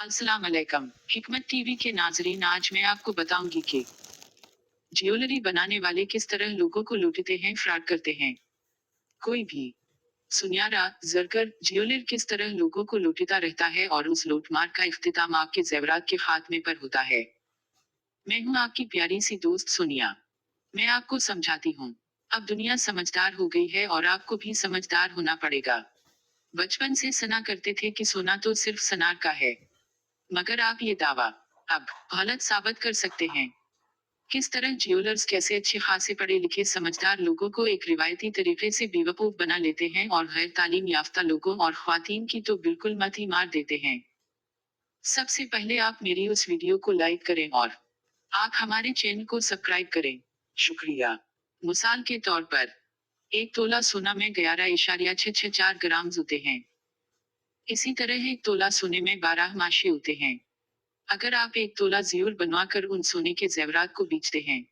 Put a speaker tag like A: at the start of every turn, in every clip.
A: अस्सलाम वालेकुम। हिकमत टीवी के नाजरीन, आज मैं आपको बताऊंगी कि ज्वेलरी बनाने वाले किस तरह लोगों को लूटते हैं, फ्रॉड करते हैं। कोई भी सुनियारा जरकर ज्वेलर किस तरह लोगों को लूटता रहता है और उस लूटमार का इख्तिताम आपके जेवरात के खात्मे पर होता है। मैं हूं आपकी प्यारी सी दोस्त सोनिया। मैं आपको समझाती हूँ। अब दुनिया समझदार हो गई है और आपको भी समझदार होना पड़ेगा। बचपन से सुना करते थे कि सोना तो सिर्फ सनार का है, मगर आप ये दावा अब गलत साबित कर सकते हैं। किस तरह ज्वेलर्स कैसे अच्छे खासे पढ़े लिखे समझदार लोगों को एक रिवायती तरीके से बेवकूफ बना लेते हैं और गैर तालीम याफ्ता लोगों और ख्वातीन की तो बिल्कुल मत ही मार देते हैं। सबसे पहले आप मेरी उस वीडियो को लाइक करें और आप हमारे चैनल को सब्सक्राइब करें। शुक्रिया। मिसाल के तौर पर 1 तोला सोना में 11.664 ग्राम होते हैं। इसी तरह 1 तोला सोने में 12 माशे होते हैं। अगर आप 1 तोला ज़्यूर बनवा कर उन सोने के जेवरात को बेचते हैं,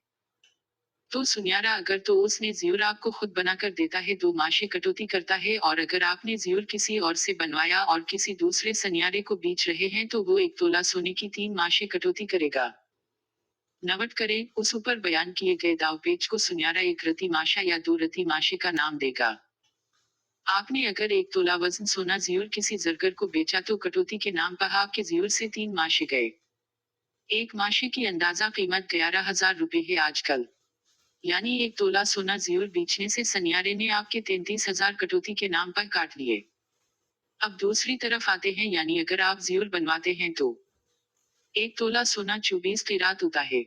A: तो सुनियारा अगर तो उसने ज़्यूर आपको खुद बनाकर देता है, 2 माशे कटौती करता है, और अगर आपने ज़्यूर किसी और से बनवाया और किसी दूसरे सनियारे को बेच रहे हैं तो वो 1 तोला सोने की 3 माशे कटौती करेगा। नोट करें, उस ऊपर बयान किए गए दावपेच को सुनियारा एक रती माशा या 2 रती माशे का नाम देगा। आपने अगर 1 तोला वजन सोना ज़्यूर किसी जरगर को बेचा तो कटौती के नाम पर आपके ज़्यूर से 3 माशे गए। एक माशे की अंदाजा कीमत 11,000 रुपए है आजकल। यानी 1 तोला सोना ज़्यूर बेचने से सनियारे ने आपके 33,000 कटौती के नाम पर काट लिए। अब दूसरी तरफ आते हैं, यानी अगर आप ज़्यूर बनवाते हैं तो 1 तोला सोना 24 क़ीरात होता है।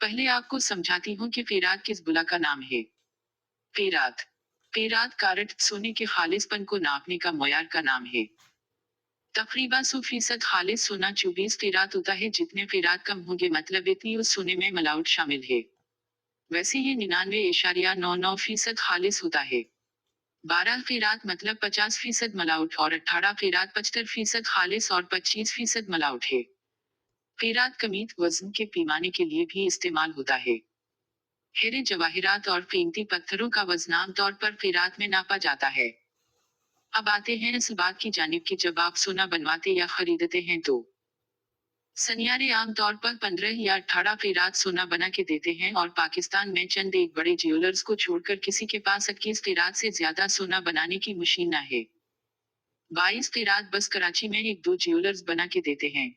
A: पहले आपको समझाती हूँ कि क़ीरात किस बुला का नाम है। क़ीरात क़ीरात कारट सोने के खालिसपन को नापने का मयार का नाम है। तकरीबन 100% खालिस सोना 24 क़ीरात होता है। जितने क़ीरात कम होंगे मतलब इतनी उस सोने में मिलावट शामिल है। वैसे ये 99.99% खालिस होता है। 12 क़ीरात मतलब 50% मिलावट और 18 क़ीरात 75% खालिस और 25% मिलावट है। क़ीरात कमीत वजन के पैमाने के लिए भी इस्तेमाल होता है। हीरे जवाहिरात और कीमती पत्थरों का वजन आम तौर पर क़ीरात में नापा जाता है। अब आते हैं इस बात की जानिब कि जब आप सोना बनवाते या खरीदते हैं तो सनियारे आमतौर पर 15 या 18 क़ीरात सोना बना के देते हैं, और पाकिस्तान में चंद एक बड़े ज्वेलर्स को छोड़कर किसी के पास 21 क़ीरात से ज्यादा सोना बनाने की मशीन न है। 22 क़ीरात बस कराची में एक दो ज्वेलर्स बना के देते हैं।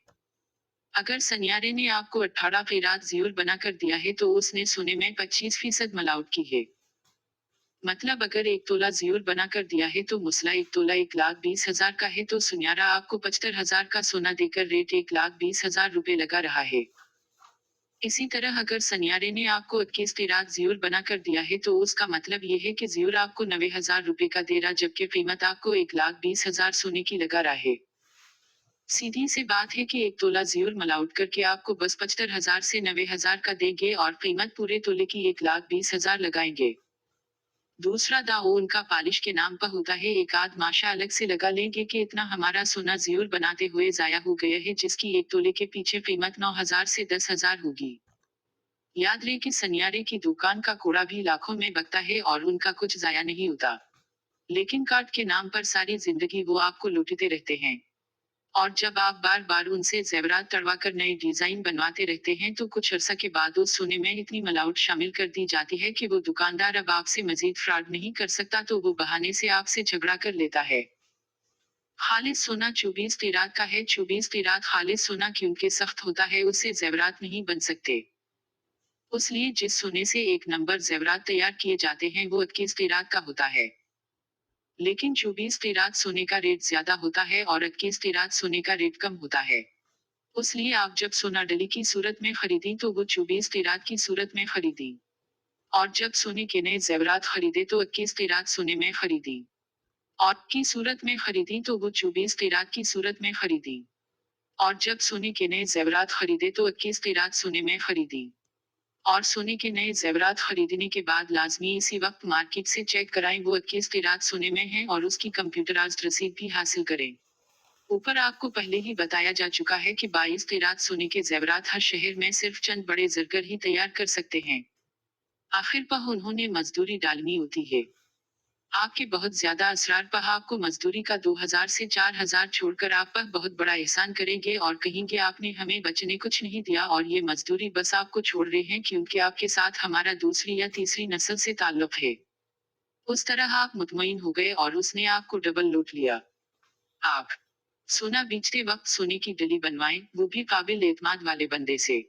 A: अगर सनियारे ने आपको 18 क़ीरात ज़्यूर बनाकर दिया है तो उसने सोने में 25% मिलावट की है। मतलब अगर 1 तोला ज़्यूर बनाकर दिया है तो मुसला 1 तोला 1,20,000 का है, तो सुनियारा आपको 75,000 का सोना देकर रेट 1,20,000 रुपए लगा रहा है। इसी तरह अगर सनियारे ने आपको 21 क़ीरात ज़्यूर बनाकर दिया है तो उसका मतलब ये है कि ज़्यूर आपको 90,000 रुपए का दे रहा, जबकि कीमत आपको 1,20,000 सोने की लगा रहा है। सीधी सी बात है कि 1 तोला ज़्यूर मिलावट करके आपको बस 75,000 से 90,000 का देंगे और कीमत पूरे तोले की 1,20,000 लगाएंगे। दूसरा दाव उनका पालिश के नाम पर होता है। एक आध माशा अलग से लगा लेंगे कि इतना हमारा सोना ज़्यूर बनाते हुए जाया हो गया है, जिसकी 1 तोले के पीछे कीमत 9,000 से 10,000 होगी। याद रहे कि सनियारे की दुकान का कूड़ा भी लाखों में बकता है और उनका कुछ जाया नहीं होता, लेकिन काट के नाम पर सारी जिंदगी वो आपको लूटते रहते हैं। और जब आप बार बार उनसे जेवरात तड़वा कर नए डिजाइन बनवाते रहते हैं तो कुछ अरसा के बाद उस सोने में इतनी मिलावट शामिल कर दी जाती है कि वो दुकानदार अब आपसे मजीद फ्रॉड नहीं कर सकता, तो वो बहाने से आपसे झगड़ा कर लेता है। खालिस सोना 24 क़ीरात का है। 24 क़ीरात खालिस सोना क्योंकि सख्त होता है, उससे जेवरात नहीं बन सकते। उसलिए जिस सोने से एक नंबर जेवरात तैयार किए जाते हैं वो 21 क़ीरात का होता है। लेकिन 24 क़ीरात सोने का रेट ज्यादा होता है और 21 क़ीरात सोने का रेट कम होता है। उसलिए आप जब सोना डली की सूरत में खरीदी तो वो 24 क़ीरात की सूरत में खरीदी, और जब सोने के नए जेवरात खरीदे तो 21 क़ीरात सोने में खरीदी, और की सूरत में खरीदी तो वो 24 क़ीरात की सूरत में खरीदी, और जब सोने के नए जेवरात खरीदे तो 21 क़ीरात सोने में खरीदी। और सोने के नए जेवरात खरीदने के बाद लाजमी इसी वक्त मार्केट से चेक कराएं वो 21 क़ीरात सोने में है, और उसकी कंप्यूटराइज्ड रसीद भी हासिल करें। ऊपर आपको पहले ही बताया जा चुका है कि 22 क़ीरात सोने के जेवरात हर शहर में सिर्फ चंद बड़े जरगर ही तैयार कर सकते हैं। आखिर पर उन्होंने मजदूरी डालनी होती है। आपके बहुत ज्यादा असरार पर आपको मजदूरी का 2000 से 4000 छोड़कर आप पर बहुत बड़ा एहसान करेंगे और कहेंगे आपने हमें बचने कुछ नहीं दिया और ये मजदूरी बस आपको छोड़ रहे हैं क्योंकि आपके साथ हमारा दूसरी या तीसरी नस्ल से ताल्लुक है। उस तरह आप मुतमईन हो गए और उसने आपको डबल लूट लिया। आप सोना बेचते वक्त सोने की डली बनवाएं, वो भी काबिल एतमाद वाले बंदे से।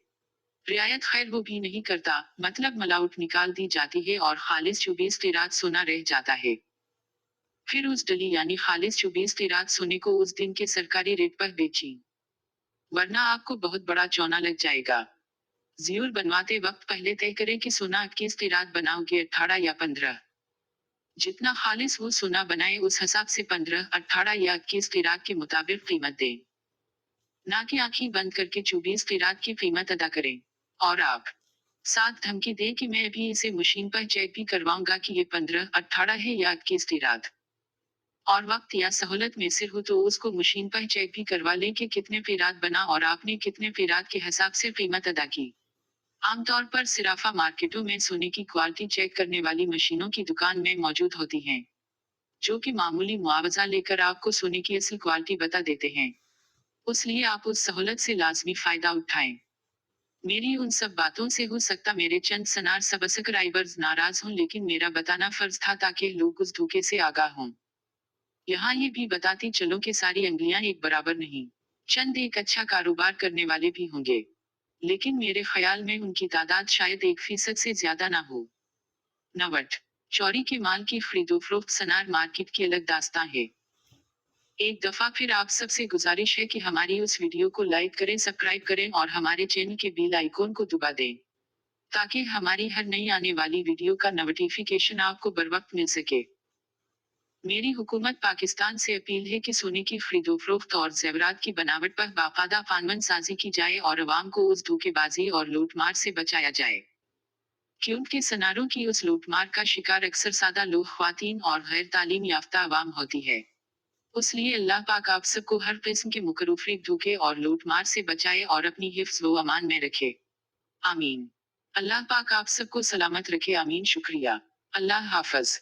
A: रियायत खैर वो भी नहीं करता, मतलब मलाउट निकाल दी जाती है और खालिस 24 कैरात सोना रह जाता है। फिर उस डली यानी खालिस 24 कैरात सोने को उस दिन के सरकारी रेट पर बेची, वरना आपको बहुत बड़ा चौना लग जाएगा। जियोर बनवाते वक्त पहले तय करें कि सोना 21 कैरात बनाओगे 18 या 15। जितना खालिस वो सोना बनाए उस हिसाब से 15, 18 या 21 कैरात के मुताबिक कीमत दें, ना कि आंखें बंद करके 24 कैरात की कीमत अदा करें। और आप साथ धमकी दे कि मैं अभी इसे मशीन पर चेक भी करवाऊंगा कि ये 15, 18 है या 21 कैरात। और वक्त या सहूलत में सिर हो तो उसको मशीन पर चेक भी करवा लें कि कितने फेरात बना और आपने कितने फेरात के हिसाब से कीमत अदा की। आमतौर पर सिराफा मार्केटों में सोने की क्वालिटी चेक करने वाली मशीनों की दुकान में मौजूद होती हैं, जो कि मामूली मुआवजा लेकर आपको सोने की असल क्वालिटी बता देते हैं। इसलिए आप उस सहूलत से लाजमी फायदा उठाएं। मेरी उन सब बातों से हो सकता मेरे चंद सनार सब्सक्राइबर्स नाराज हों, लेकिन मेरा बताना फर्ज था ताकि लोग उस धोखे से आगाह हों। यहाँ ये भी बताती चलो कि सारी अंगलियां एक बराबर नहीं। चंद एक अच्छा कारोबार करने वाले भी होंगे, लेकिन मेरे ख्याल में उनकी तादाद शायद 1% से ज्यादा ना हो। नवट चोरी के माल की खरीदोफरोख्त सनार मार्केट की अलग दास्तां है। एक दफा फिर आप सबसे गुजारिश है कि हमारी उस वीडियो को लाइक करें, सब्सक्राइब करें और हमारे चैनल के बेल आइकॉन को दबा दें, ताकि हमारी हर नई आने वाली वीडियो का नोटिफिकेशन आपको बर वक्त मिल सके। मेरी हुकूमत पाकिस्तान से अपील है कि सोने की खरीदोफरोख्त और जेवरात की बनावट पर बाकायदा कानून साजी की जाए और अवाम को उस धोखेबाजी और लूटमार से बचाया जाए, क्योंकि सनारों की उस लूटमार का शिकार अक्सर सादा लोग, ख्वातीन और गैर तालीम याफ्ता अवाम होती है। इसलिए अल्लाह पाक आप सबको हर किस्म के मुकरूफी धोखे और लूटमार से बचाए और अपनी हिफ्ज व अमान में रखे। आमीन। अल्लाह पाक आप सबको सलामत रखे। आमीन। शुक्रिया। अल्लाह हाफज।